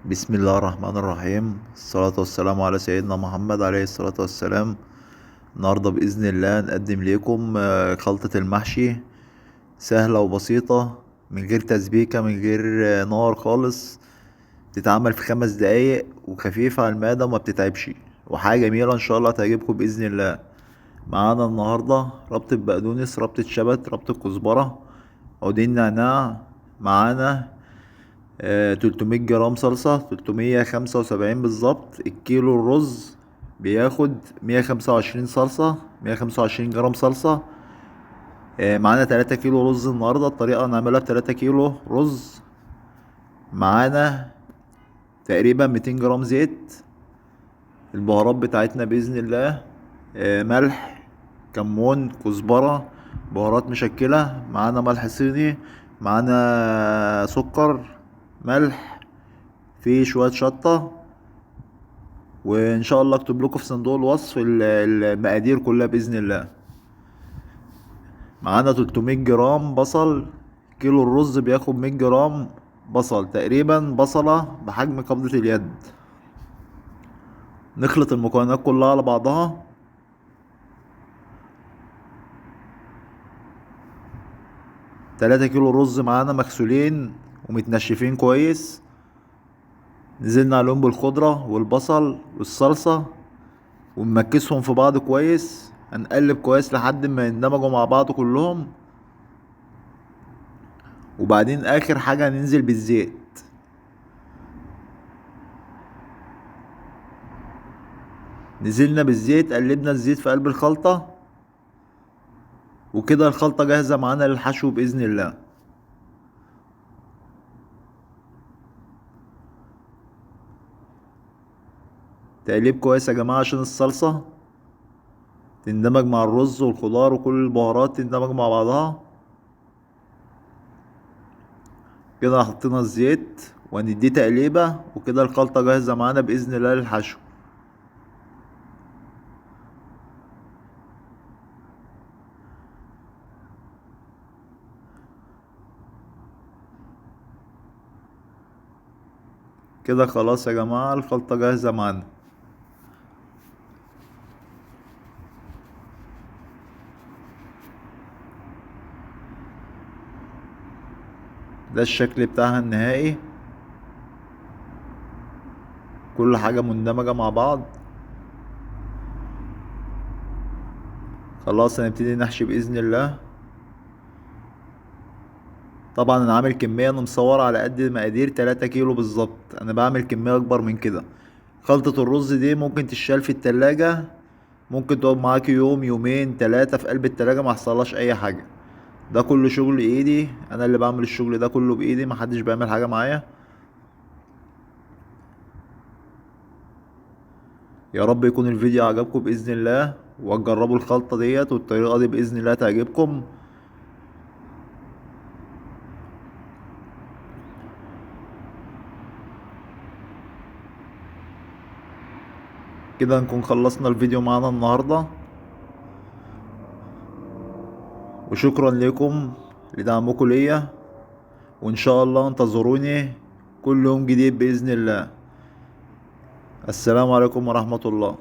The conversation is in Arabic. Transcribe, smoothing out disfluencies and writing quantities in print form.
بسم الله الرحمن الرحيم. الصلاة والسلام على سيدنا محمد عليه الصلاة والسلام. النهاردة بإذن الله نقدم لكم خلطة المحشي. سهلة وبسيطة، من غير تسبيكة، من غير نار خالص. تتعمل في 5 دقايق وخفيفة على المعدة وما بتتعبش، وحاجة جميلة إن شاء الله تعجبكم بإذن الله. معانا النهاردة ربطة بقدونس، ربطة شبت، ربطة كزبرة، عودين نعناع. معانا 300 جرام صلصة، 375 بالظبط. الكيلو الرز بياخد 125 صلصة، 125 جرام صلصة. معانا 3 كيلو رز النهاردة. الطريقة هنعملها ب3 كيلو رز. معانا تقريبا 200 جرام زيت. البهارات بتاعتنا بإذن الله ملح، كمون، كزبرة، بهارات مشكلة. معانا ملح صيني، معانا سكر، ملح، في شوية شطة. وان شاء الله اكتب لكم في صندوق الوصف المقادير كلها باذن الله. معانا 300 جرام بصل. كيلو الرز بياخد 100 جرام بصل، تقريبا بصلة بحجم قبضة اليد. نخلط المكونات كلها على بعضها. تلاتة كيلو رز معانا مغسولين ومتنشفين كويس. نزلنا عليهم بالخضرة والبصل والصلصة ونمكسهم في بعض كويس. هنقلب كويس لحد ما يندمجوا مع بعض كلهم. وبعدين اخر حاجة هننزل بالزيت. نزلنا بالزيت، قلبنا الزيت في قلب الخلطة، وكده الخلطة جاهزة معانا للحشو بإذن الله. تقليب كويس يا جماعة عشان الصلصة تندمج مع الرز والخضار وكل البهارات تندمج مع بعضها. كده حطينا الزيت وهنديه تقليبة، وكده الخلطة جاهزة معانا بإذن الله للحشو. كده خلاص يا جماعة الخلطة جاهزة معانا. ده الشكل بتاعها النهائي، كل حاجة مندمجة مع بعض. خلاص هنبتدي نحشي بإذن الله. طبعا انا عامل كمية، انا مصور على قد مقادير 3 كيلو بالظبط. انا بعمل كمية اكبر من كده. خلطة الرز دي ممكن تشال في التلاجة، ممكن تقعد معاك يوم يومين 3 في قلب التلاجة ما يحصلهاش اي حاجة. ده كله شغل ايدي، انا اللي بعمل الشغل ده كله بايدي، محدش بيعمل حاجة معايا. يا رب يكون الفيديو عجبكم باذن الله، وتجربوا الخلطة ديت والطريقة دي باذن الله تعجبكم. كده نكون خلصنا الفيديو معانا النهاردة، وشكرا لكم لدعمكم ليا. وان شاء الله انتظروني كل يوم جديد باذن الله. السلام عليكم ورحمة الله.